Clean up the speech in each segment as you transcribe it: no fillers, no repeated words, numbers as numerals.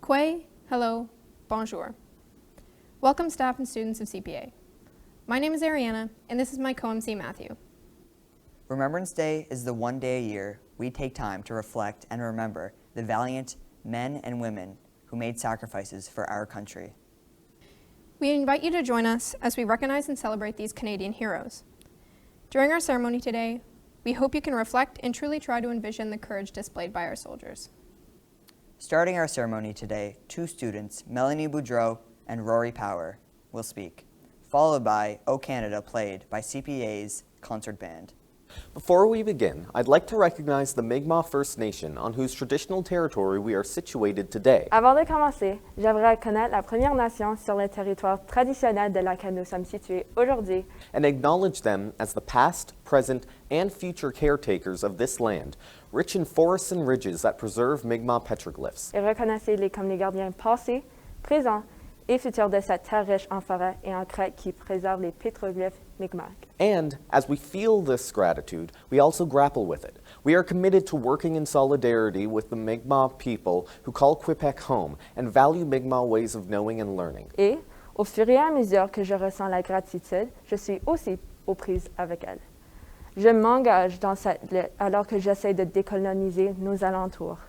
Quay, hello, bonjour. Welcome staff and students of CPA. My name is Ariana, and this is my co-MC Matthew. Remembrance Day is the one day a year we take time to reflect and remember the valiant men and women who made sacrifices for our country. We invite you to join us as we recognize and celebrate these Canadian heroes. During our ceremony today, we hope you can reflect and truly try to envision the courage displayed by our soldiers. Starting our ceremony today, two students, Melanie Boudreau and Rory Power, will speak, followed by O Canada played by CPA's concert band. Before we begin, I'd like to recognize the Mi'kmaq First Nation on whose traditional territory we are situated today. Avant de commencer, j'aimerais reconnaître la Première Nation sur le territoire traditionnel de laquelle nous sommes situés aujourd'hui. And acknowledge them as the past, present, and future caretakers of this land, rich in forests and ridges that preserve Mi'kmaq petroglyphs. Et reconnaissez-les comme les gardiens passés, présents et futurs de cette terre riche en forêts et en crêtes qui préservent les pétroglyphes Mi'kmaq. And as we feel this gratitude, we also grapple with it. We are committed to working in solidarity with the Mi'kmaq people who call Quebec home and value Mi'kmaq ways of knowing and learning. Et, au fur et à mesure que je ressens la gratitude, je suis aussi aux prises avec elle. Je m'engage dans cette lutte alors que j'essaie de décoloniser nos alentours.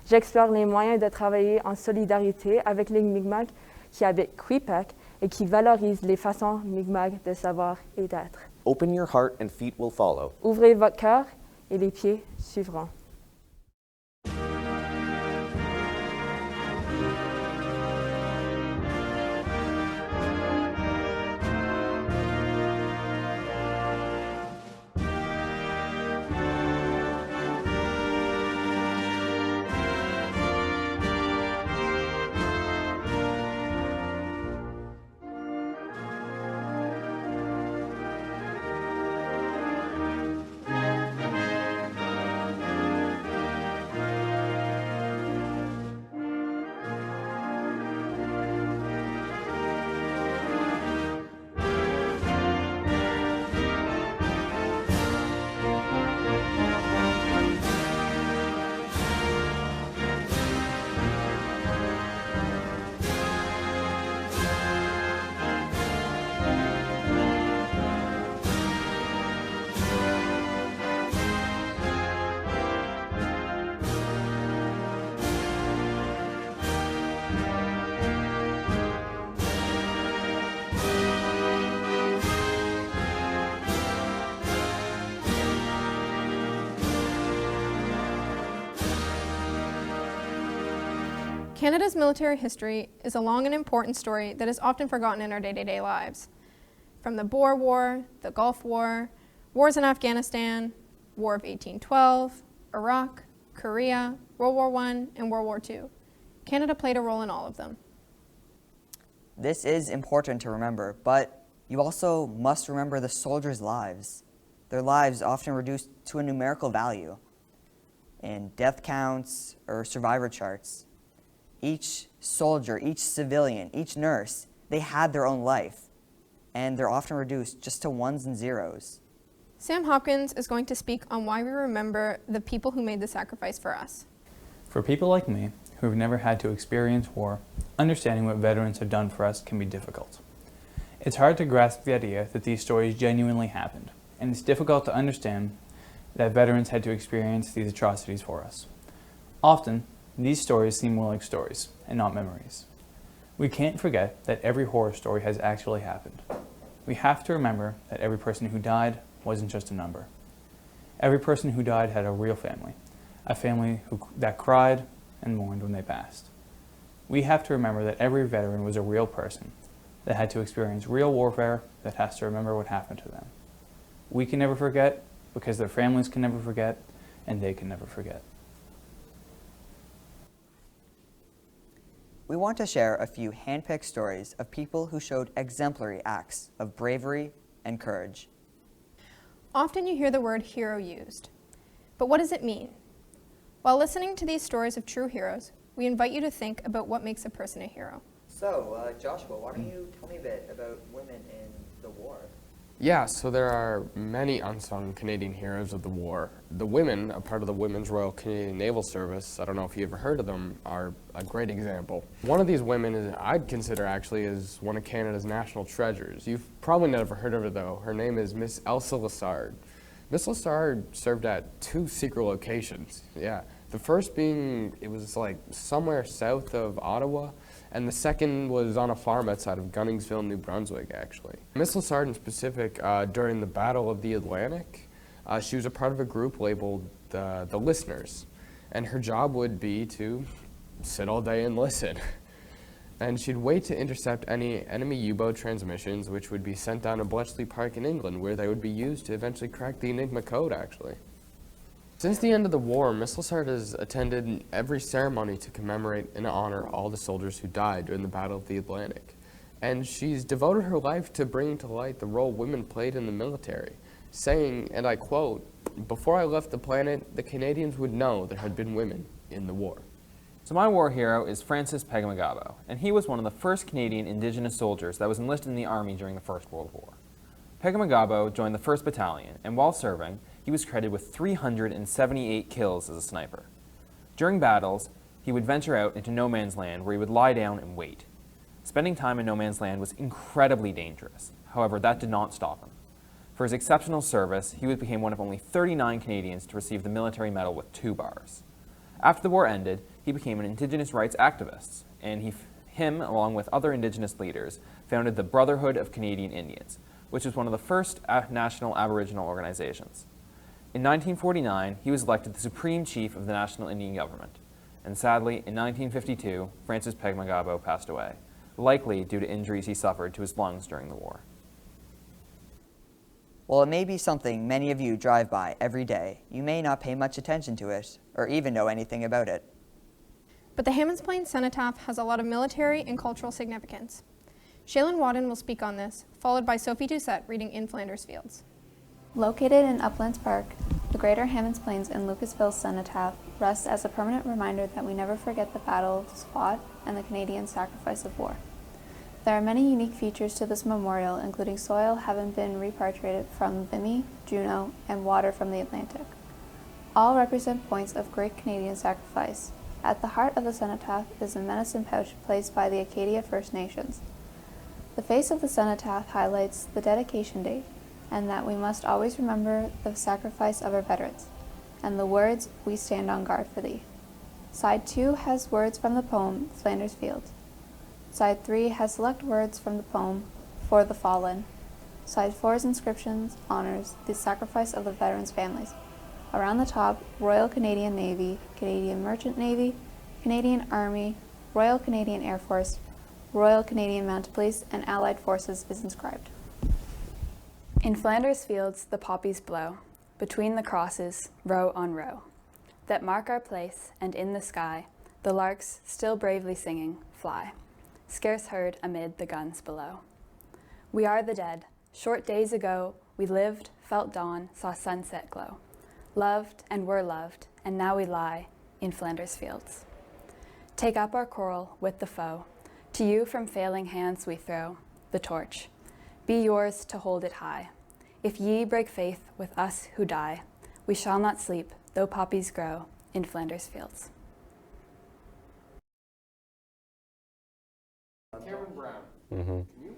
J'explore les moyens de travailler en solidarité avec les Mi'kmaq qui habitent Quebec et qui valorisent les façons Mi'kmaq de savoir et d'être. Open your heart and feet will follow. Ouvrez votre cœur et les pieds suivront. Canada's military history is a long and important story that is often forgotten in our day-to-day lives. From the Boer War, the Gulf War, wars in Afghanistan, War of 1812, Iraq, Korea, World War I, and World War II. Canada played a role in all of them. This is important to remember, but you also must remember the soldiers' lives. Their lives often reduced to a numerical value in death counts or survivor charts. Each soldier, each civilian, each nurse, they had their own life, and they're often reduced just to ones and zeros. Sam Hopkins is going to speak on why we remember the people who made the sacrifice for us. For people like me, who have never had to experience war, understanding what veterans have done for us can be difficult. It's hard to grasp the idea that these stories genuinely happened, and it's difficult to understand that veterans had to experience these atrocities for us. Often, these stories seem more like stories and not memories. We can't forget that every horror story has actually happened. We have to remember that every person who died wasn't just a number. Every person who died had a real family, a family that cried and mourned when they passed. We have to remember that every veteran was a real person that had to experience real warfare, that has to remember what happened to them. We can never forget because their families can never forget, and they can never forget. We want to share a few hand-picked stories of people who showed exemplary acts of bravery and courage. Often you hear the word hero used, but what does it mean? While listening to these stories of true heroes, we invite you to think about what makes a person a hero. So, Joshua, why don't you tell me a bit about women in the war? Yeah, so there are many unsung Canadian heroes of the war. The women, a part of the Women's Royal Canadian Naval Service, I don't know if you ever heard of them, are a great example. One of these women I'd consider actually is one of Canada's national treasures. You've probably never heard of her though. Her name is Miss Elsa Lessard. Miss Lessard served at 2 secret locations. Yeah, the first being, it was like somewhere south of Ottawa, and the second was on a farm outside of Gunningsville, New Brunswick, actually. Miss Lessard in specific, during the Battle of the Atlantic, she was a part of a group labeled the Listeners, and her job would be to sit all day and listen. And she'd wait to intercept any enemy U-boat transmissions, which would be sent down to Bletchley Park in England, where they would be used to eventually crack the Enigma code, actually. Since the end of the war, Miss Lessard has attended every ceremony to commemorate and honor all the soldiers who died during the Battle of the Atlantic. And she's devoted her life to bringing to light the role women played in the military, saying, and I quote, "Before I left the planet, the Canadians would know there had been women in the war." So my war hero is Francis Pegmagabo, and he was one of the first Canadian Indigenous soldiers that was enlisted in the Army during the First World War. Pegmagabo joined the 1st Battalion, and while serving, he was credited with 378 kills as a sniper. During battles, he would venture out into no man's land where he would lie down and wait. Spending time in no man's land was incredibly dangerous. However, that did not stop him. For his exceptional service, he became one of only 39 Canadians to receive the military medal with 2 bars. After the war ended, he became an Indigenous rights activist, and him, along with other Indigenous leaders, founded the Brotherhood of Canadian Indians, which was one of the first national Aboriginal organizations. In 1949, he was elected the Supreme Chief of the National Indian Government, and sadly, in 1952, Francis Pegmagabo passed away, likely due to injuries he suffered to his lungs during the war. While it may be something many of you drive by every day, you may not pay much attention to it, or even know anything about it. But the Hammonds Plains Cenotaph has a lot of military and cultural significance. Shaylin Wadden will speak on this, followed by Sophie Doucette reading In Flanders Fields. Located in Uplands Park, the Greater Hammonds Plains in Lucasville's Cenotaph rests as a permanent reminder that we never forget the battles fought and the Canadian sacrifice of war. There are many unique features to this memorial, including soil having been repatriated from Vimy, Juneau, and water from the Atlantic. All represent points of great Canadian sacrifice. At the heart of the cenotaph is a medicine pouch placed by the Acadia First Nations. The face of the cenotaph highlights the dedication date, and that we must always remember the sacrifice of our veterans, and the words, "We stand on guard for thee." Side 2 has words from the poem, Flanders Fields. Side 3 has select words from the poem, For the Fallen. Side 4's inscriptions honors the sacrifice of the veterans' families. Around the top, Royal Canadian Navy, Canadian Merchant Navy, Canadian Army, Royal Canadian Air Force, Royal Canadian Mounted Police, and Allied Forces is inscribed. In Flanders Fields the poppies blow, between the crosses, row on row, that mark our place, and in the sky, the larks, still bravely singing, fly, scarce heard amid the guns below. We are the dead. Short days ago, we lived, felt dawn, saw sunset glow, loved and were loved, and now we lie in Flanders Fields. Take up our quarrel with the foe. To you from failing hands we throw the torch. Be yours to hold it high. If ye break faith with us who die, we shall not sleep, though poppies grow in Flanders Fields. Cameron Brown, can you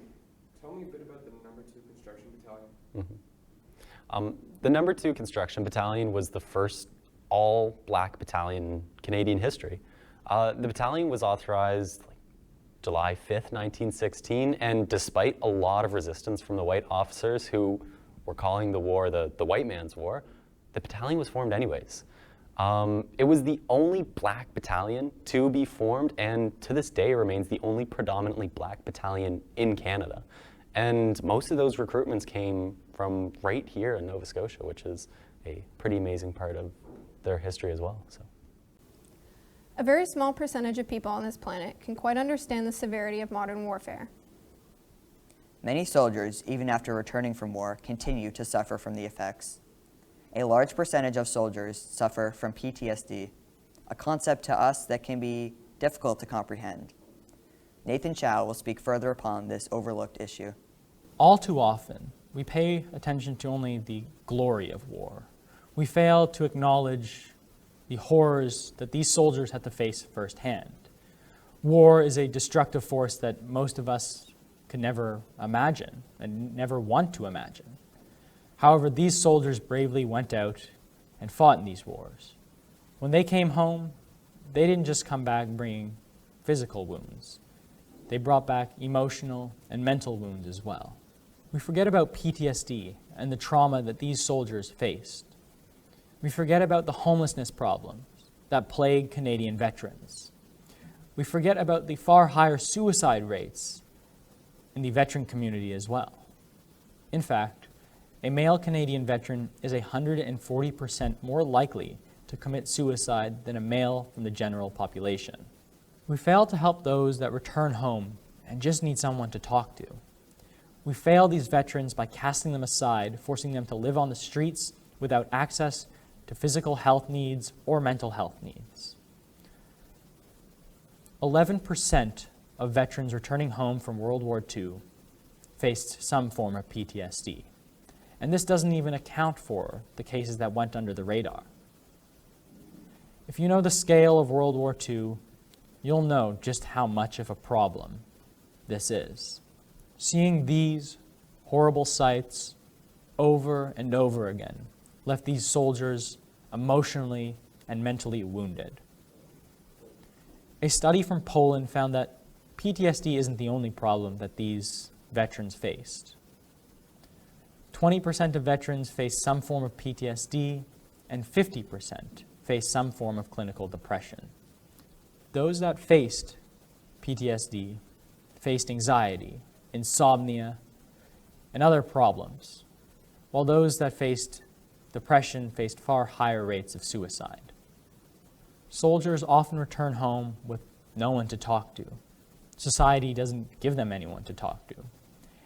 tell me a bit about the number 2 Construction Battalion? The number 2 Construction Battalion was the first all-black battalion in Canadian history. The battalion was authorized July 5th, 1916, and despite a lot of resistance from the white officers who were calling the war the white man's war, the battalion was formed anyways. It was the only black battalion to be formed, and to this day remains the only predominantly black battalion in Canada. And most of those recruitments came from right here in Nova Scotia, which is a pretty amazing part of their history as well. So. A very small percentage of people on this planet can quite understand the severity of modern warfare. Many soldiers, even after returning from war, continue to suffer from the effects. A large percentage of soldiers suffer from PTSD, a concept to us that can be difficult to comprehend. Nathan Chow will speak further upon this overlooked issue. All too often, we pay attention to only the glory of war. We fail to acknowledge the horrors that these soldiers had to face firsthand. War is a destructive force that most of us could never imagine and never want to imagine. However, these soldiers bravely went out and fought in these wars. When they came home, they didn't just come back bringing physical wounds. They brought back emotional and mental wounds as well. We forget about PTSD and the trauma that these soldiers faced. We forget about the homelessness problems that plague Canadian veterans. We forget about the far higher suicide rates in the veteran community as well. In fact, a male Canadian veteran is 140% more likely to commit suicide than a male from the general population. We fail to help those that return home and just need someone to talk to. We fail these veterans by casting them aside, forcing them to live on the streets without access to physical health needs or mental health needs. 11% of veterans returning home from World War II faced some form of PTSD. And this doesn't even account for the cases that went under the radar. If you know the scale of World War II, you'll know just how much of a problem this is. Seeing these horrible sights over and over again left these soldiers emotionally and mentally wounded. A study from Poland found that PTSD isn't the only problem that these veterans faced. 20% of veterans face some form of PTSD, and 50% face some form of clinical depression. Those that faced PTSD faced anxiety, insomnia, and other problems, while those that faced depression faced far higher rates of suicide. Soldiers often return home with no one to talk to. Society doesn't give them anyone to talk to.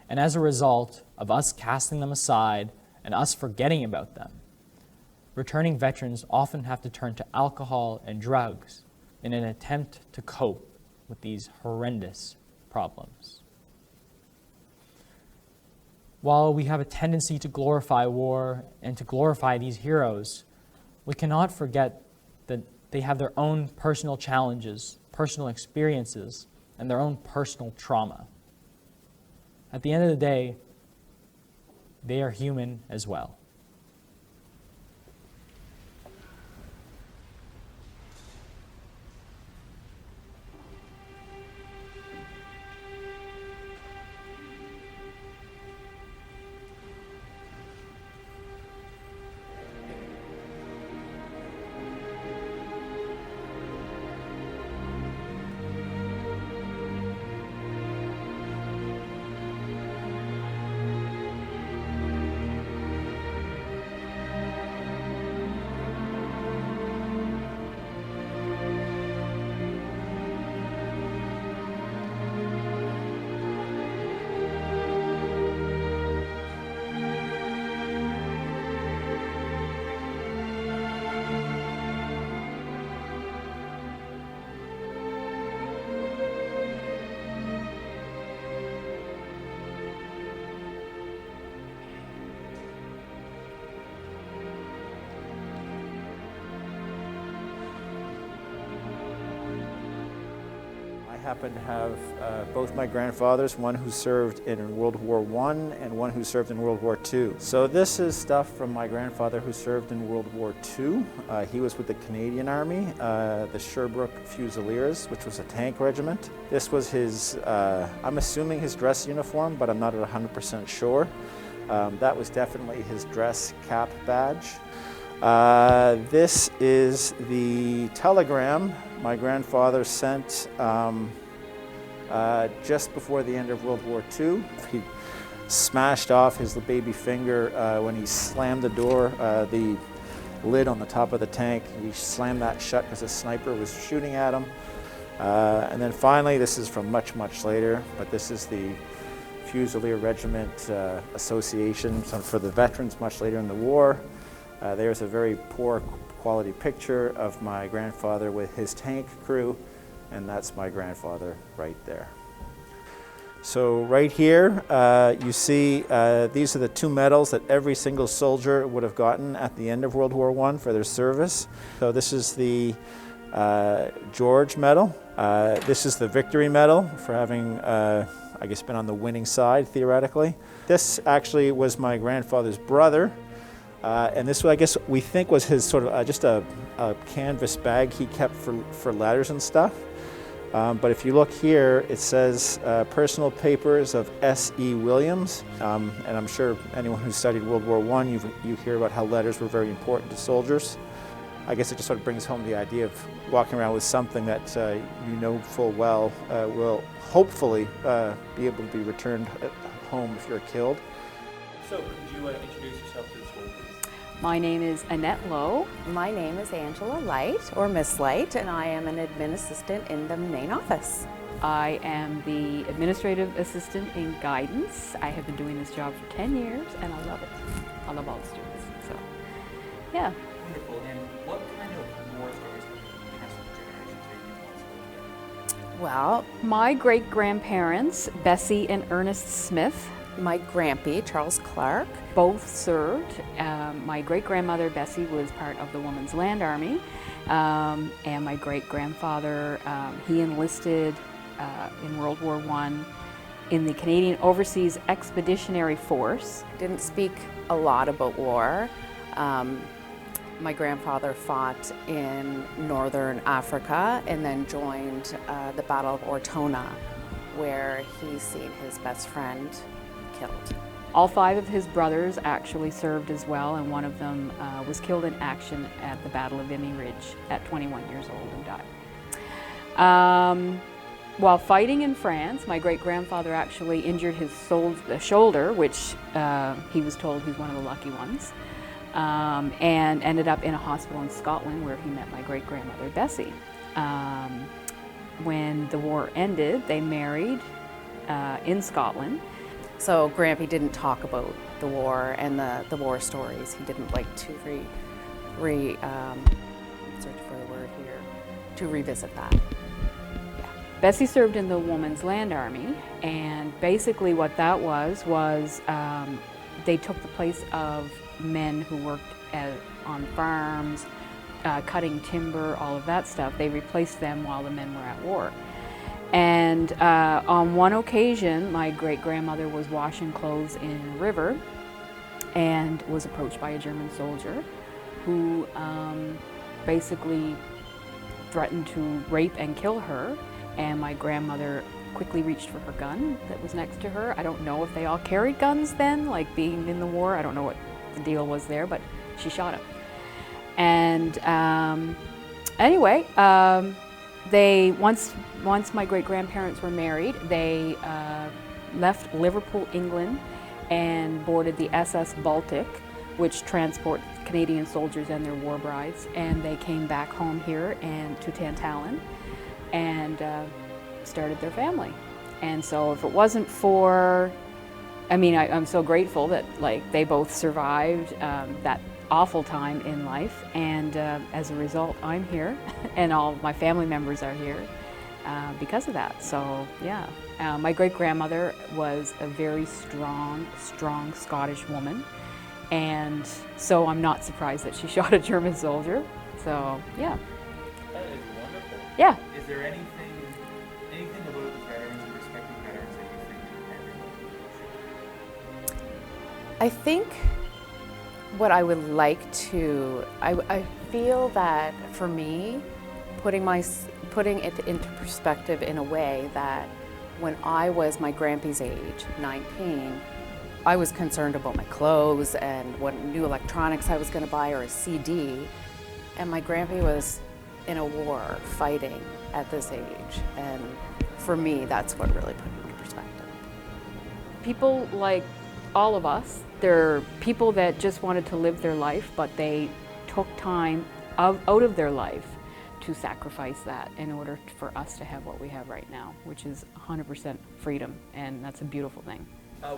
And as a result of us casting them aside and us forgetting about them, returning veterans often have to turn to alcohol and drugs in an attempt to cope with these horrendous problems. While we have a tendency to glorify war and to glorify these heroes, we cannot forget that they have their own personal challenges, personal experiences, and their own personal trauma. At the end of the day, they are human as well. I happen to have both my grandfathers, one who served in World War I and one who served in World War II. So this is stuff from my grandfather who served in World War II. He was with the Canadian Army, the Sherbrooke Fusiliers, which was a tank regiment. This was his, I'm assuming his dress uniform, but I'm not at 100% sure. That was definitely his dress cap badge. This is the telegram my grandfather sent just before the end of World War II. He smashed off his baby finger when he slammed the door, the lid on the top of the tank. He slammed that shut because a sniper was shooting at him. And then finally, this is from much, much later, but this is the Fusilier Regiment Association for the veterans much later in the war. There's a very poor quality picture of my grandfather with his tank crew, and that's my grandfather right there. So right here, you see these are the 2 medals that every single soldier would have gotten at the end of World War I for their service. So this is the George Medal. This is the Victory Medal for having, I guess, been on the winning side, theoretically. This actually was my grandfather's brother. And this, I guess, we think was his sort of just a canvas bag he kept for letters and stuff. But if you look here, it says personal papers of S.E. Williams. And I'm sure anyone who studied World War I, you hear about how letters were very important to soldiers. I guess it just sort of brings home the idea of walking around with something that you know full well will hopefully be able to be returned at home if you're killed. So, could you introduce yourself to the school, please? My name is Annette Lowe. My name is Angela Light, or Miss Light, and I am an admin assistant in the main office. I am the administrative assistant in guidance. I have been doing this job for 10 years, and I love it. I love all the students, so yeah. Wonderful. And what kind of war stories have you passed from generation to generation? Well, My great-grandparents, Bessie and Ernest Smith, my grampy, Charles Clark. both served. My great-grandmother, Bessie, was part of the Women's Land Army, and my great-grandfather, he enlisted in World War I in the Canadian Overseas Expeditionary Force. Didn't speak a lot about war. My grandfather fought in northern Africa and then joined the Battle of Ortona, where he's seen his best friend killed. All 5 of his brothers actually served as well, and one of them was killed in action at the Battle of Vimy Ridge at 21 years old and died. While fighting in France, my great-grandfather actually injured his shoulder, which he was told he's one of the lucky ones, and ended up in a hospital in Scotland where he met my great-grandmother, Bessie. When the war ended, they married in Scotland. So Grampy didn't talk about the war and the war stories. He didn't like to search for the word here, to revisit that. Yeah. Bessie served in the Women's Land Army, and basically what that was they took the place of men who worked on farms, cutting timber, all of that stuff. They replaced them while the men were at war. And on one occasion, my great-grandmother was washing clothes in a river and was approached by a German soldier who basically threatened to rape and kill her. And my grandmother quickly reached for her gun that was next to her. I don't know if they all carried guns then, like being in the war. I don't know what the deal was there, but she shot him. And anyway, once my great-grandparents were married, they left Liverpool, England, and boarded the SS Baltic, which transport Canadian soldiers and their war brides, and they came back home here and to Tantallon and started their family. And so if it wasn't for, I'm so grateful that they both survived that awful time in life, and as a result I'm here and all of my family members are here because of that. So yeah, my great-grandmother was a very strong Scottish woman, and so I'm not surprised that she shot a German soldier. So yeah. That is wonderful. Yeah. Is there anything about the veterans and respecting veterans that you think everyone should? I think what I would like to, I feel that for me, putting it into perspective in a way that when I was my grampy's age, 19, I was concerned about my clothes and what new electronics I was going to buy or a CD, and my grampy was in a war fighting at this age, and for me that's what really put it into perspective. People like all of us, they're people that just wanted to live their life, but they took time out of their life to sacrifice that in order for us to have what we have right now, which is 100% freedom, and that's a beautiful thing.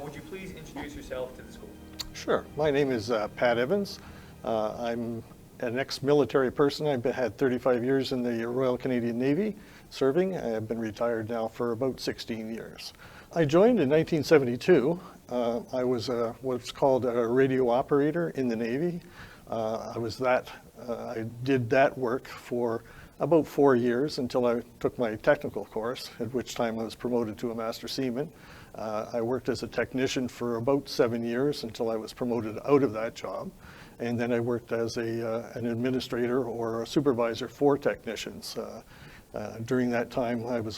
Would you please introduce yourself to the school? Sure. My name is Pat Evans. I'm an ex-military person. I've had 35 years in the Royal Canadian Navy serving. I've been retired now for about 16 years. I joined in 1972. I was what's called a radio operator in the Navy. I did that work for about 4 years until I took my technical course, at which time I was promoted to a master seaman. I worked as a technician for about 7 years until I was promoted out of that job. And then I worked as an administrator or a supervisor for technicians. During that time, I was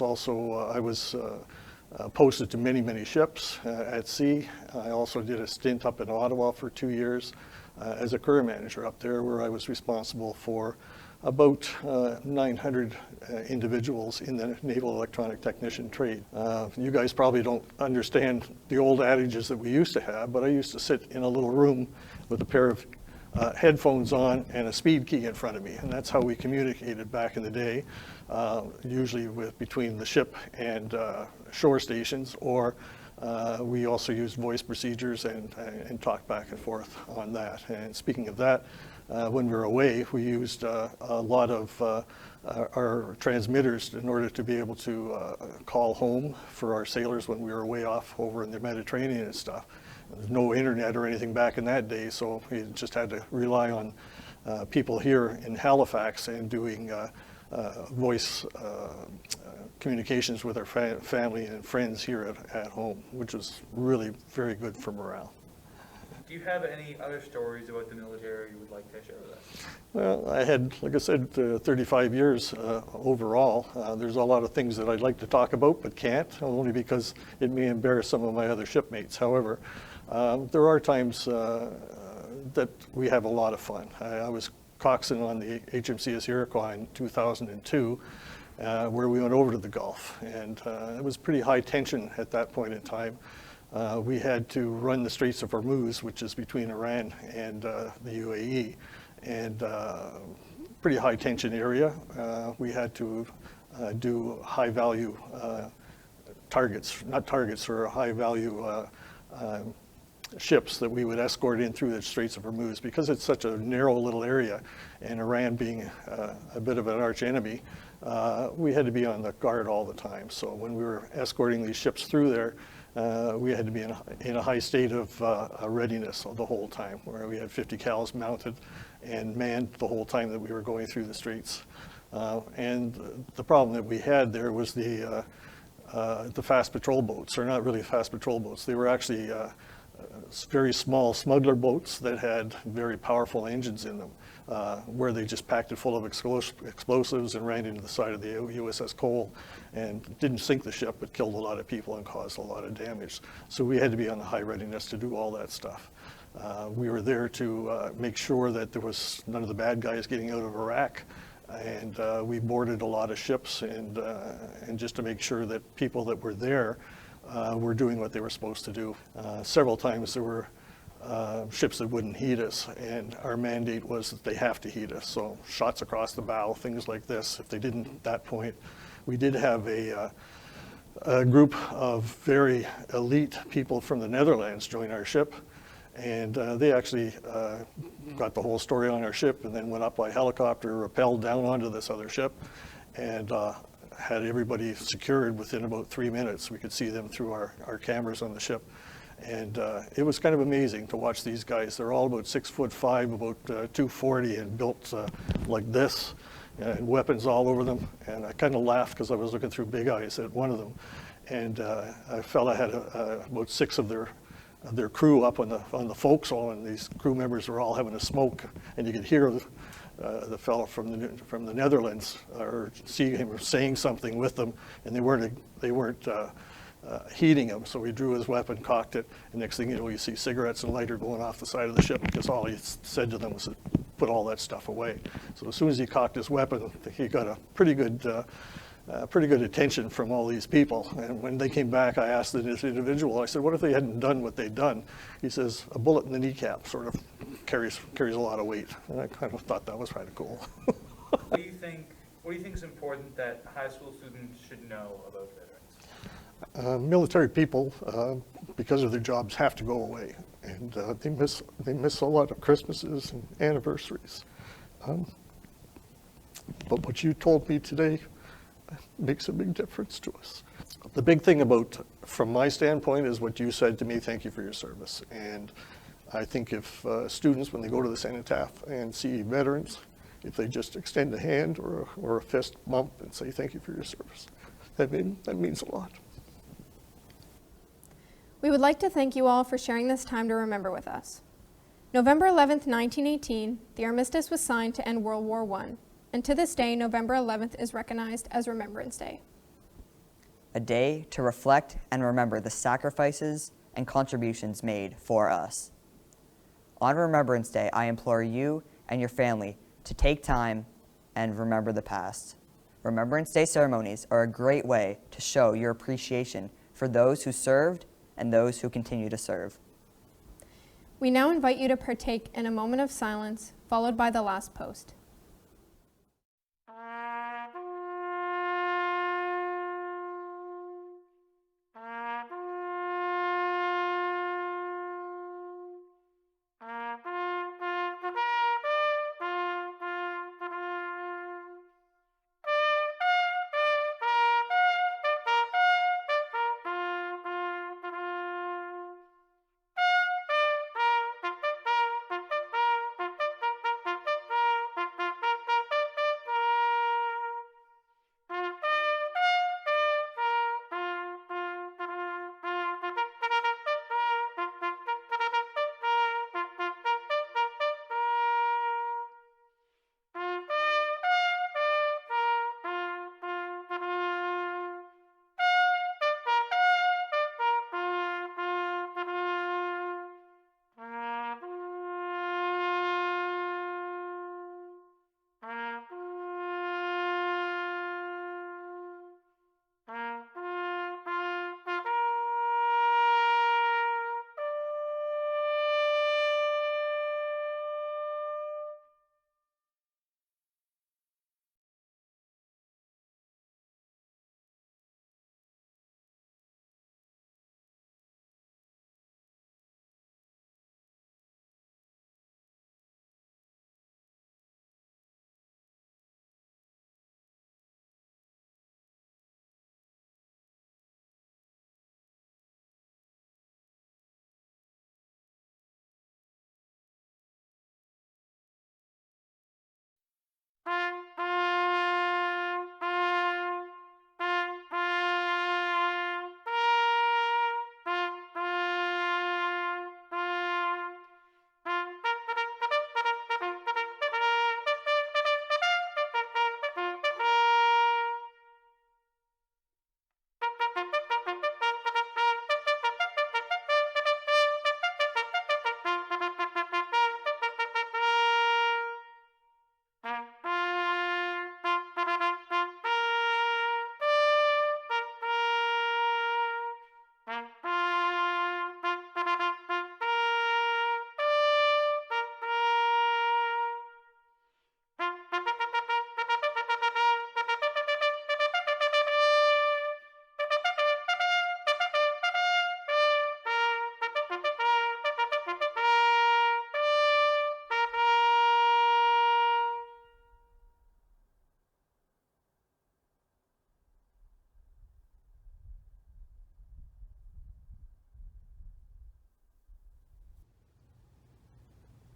posted to many, many ships at sea. I also did a stint up in Ottawa for 2 years as a career manager up there, where I was responsible for about 900 individuals in the naval electronic technician trade. You guys probably don't understand the old adages that we used to have, but I used to sit in a little room with a pair of headphones on and a speed key in front of me, and that's how we communicated back in the day, usually between the ship and shore stations, or we also used voice procedures and talked back and forth on that. And speaking of that, when we were away, we used a lot of our transmitters in order to be able to call home for our sailors when we were way off over in the Mediterranean and stuff. There's no internet or anything back in that day, so we just had to rely on people here in Halifax and doing voice communications with our family and friends here at home, which was really very good for morale. Do you have any other stories about the military you would like to share with us? Well, I had, like I said, 35 years overall. There's a lot of things that I'd like to talk about but can't, only because it may embarrass some of my other shipmates. However, there are times that we have a lot of fun. I was coxswain on the HMCS Iroquois in 2002, where we went over to the Gulf, and it was pretty high tension at that point in time. We had to run the Straits of Hormuz, which is between Iran and the UAE, and pretty high tension area. We had to do high value targets, not targets, or high value ships that we would escort in through the Straits of Hormuz, because it's such a narrow little area, and Iran being a bit of an arch enemy. We had to be on the guard all the time. So when we were escorting these ships through there, we had to be in a high state of readiness the whole time, where we had 50 cals mounted and manned the whole time that we were going through the streets. And the problem that we had there was the fast patrol boats, or not really fast patrol boats. They were actually very small smuggler boats that had very powerful engines in them, where they just packed it full of explosives and ran into the side of the USS Cole, and didn't sink the ship, but killed a lot of people and caused a lot of damage. So we had to be on the high readiness to do all that stuff. We were there to make sure that there was none of the bad guys getting out of Iraq, and we boarded a lot of ships, and just to make sure that people that were there were doing what they were supposed to do. Several times there were ships that wouldn't heed us, and our mandate was that they have to heed us. So shots across the bow, things like this. If they didn't at that point, we did have a group of very elite people from the Netherlands join our ship, and they actually got the whole story on our ship, and then went up by helicopter, rappelled down onto this other ship, and had everybody secured within about 3 minutes. We could see them through our cameras on the ship. And it was kind of amazing to watch these guys. They're all about 6'5", about 240, and built like this, and weapons all over them. And I kind of laughed because I was looking through big eyes at one of them. And I felt I had about 6 of their crew up on the forecastle, and these crew members were all having a smoke, and you could hear the fellow from the Netherlands, or see him saying something with them, and they weren't heeding him. So he drew his weapon, cocked it, and next thing you know, you see cigarettes and lighter going off the side of the ship, because all he said to them was to put all that stuff away. So as soon as he cocked his weapon, he got a pretty good attention from all these people. And when they came back, I asked this individual, I said, what if they hadn't done what they'd done? He says, a bullet in the kneecap sort of carries a lot of weight. And I kind of thought that was kind of cool. What do you think is important that high school students should know about veterans? Military people, because of their jobs, have to go away. And they miss a lot of Christmases and anniversaries. But what you told me today makes a big difference to us. The big thing about, from my standpoint, is what you said to me, thank you for your service. And I think if students, when they go to the cenotaph and see veterans, if they just extend a hand or a fist bump and say thank you for your service, that means a lot. We would like to thank you all for sharing this time to remember with us. November 11th, 1918, the armistice was signed to end World War I, and to this day, November 11th is recognized as Remembrance Day. A day to reflect and remember the sacrifices and contributions made for us. On Remembrance Day, I implore you and your family to take time and remember the past. Remembrance Day ceremonies are a great way to show your appreciation for those who served and those who continue to serve. We now invite you to partake in a moment of silence, followed by the last post.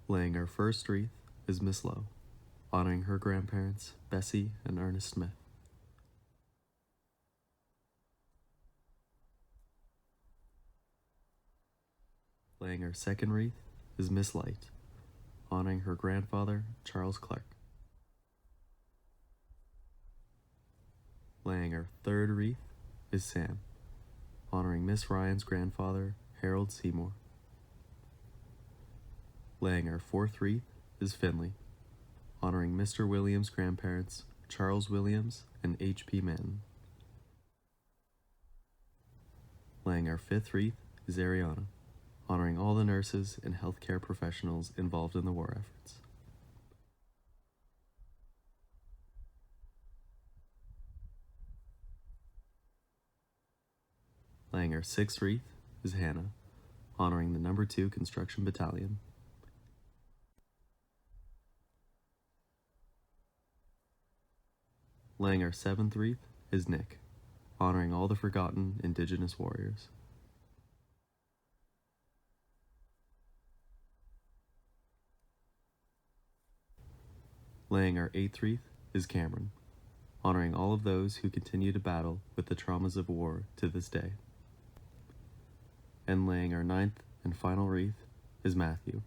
Laying our first wreath is Miss Lowe, honoring her grandparents, Bessie and Ernest Smith. Laying our second wreath is Miss Light, honoring her grandfather, Charles Clark. Laying our third wreath is Sam, honoring Miss Ryan's grandfather, Harold Seymour. Laying our fourth wreath is Finley, honoring Mr. Williams' grandparents, Charles Williams and H.P. Manton. Laying our fifth wreath is Ariana, honoring all the nurses and healthcare professionals involved in the war efforts. Laying our sixth wreath is Hannah, honoring the No. 2 Construction Battalion. Laying our 7th wreath is Nick, honoring all the forgotten Indigenous warriors. Laying our 8th wreath is Cameron, honoring all of those who continue to battle with the traumas of war to this day. And laying our 9th and final wreath is Matthew,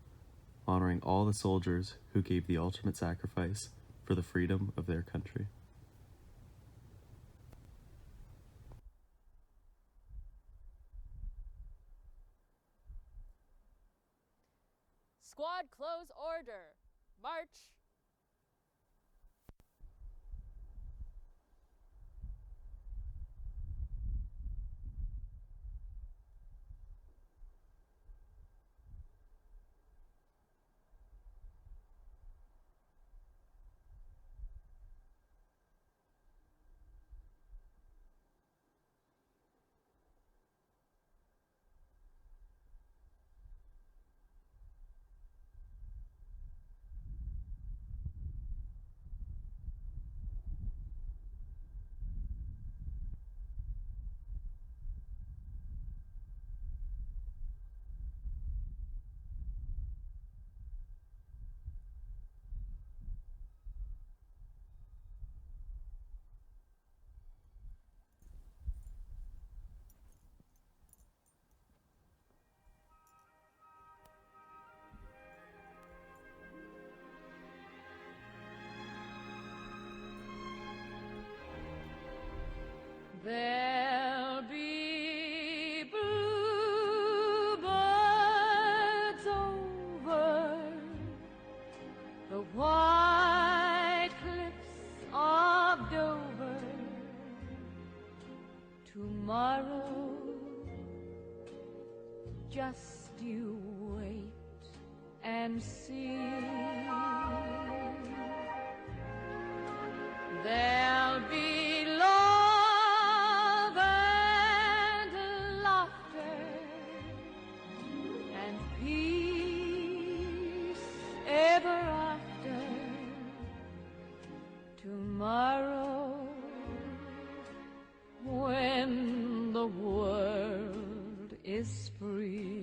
honoring all the soldiers who gave the ultimate sacrifice for the freedom of their country. Squad close order. March. There'll be bluebirds over the white cliffs of Dover. Tomorrow, just you wait and see. There'll be love and laughter and peace ever after. Tomorrow, when the world is free.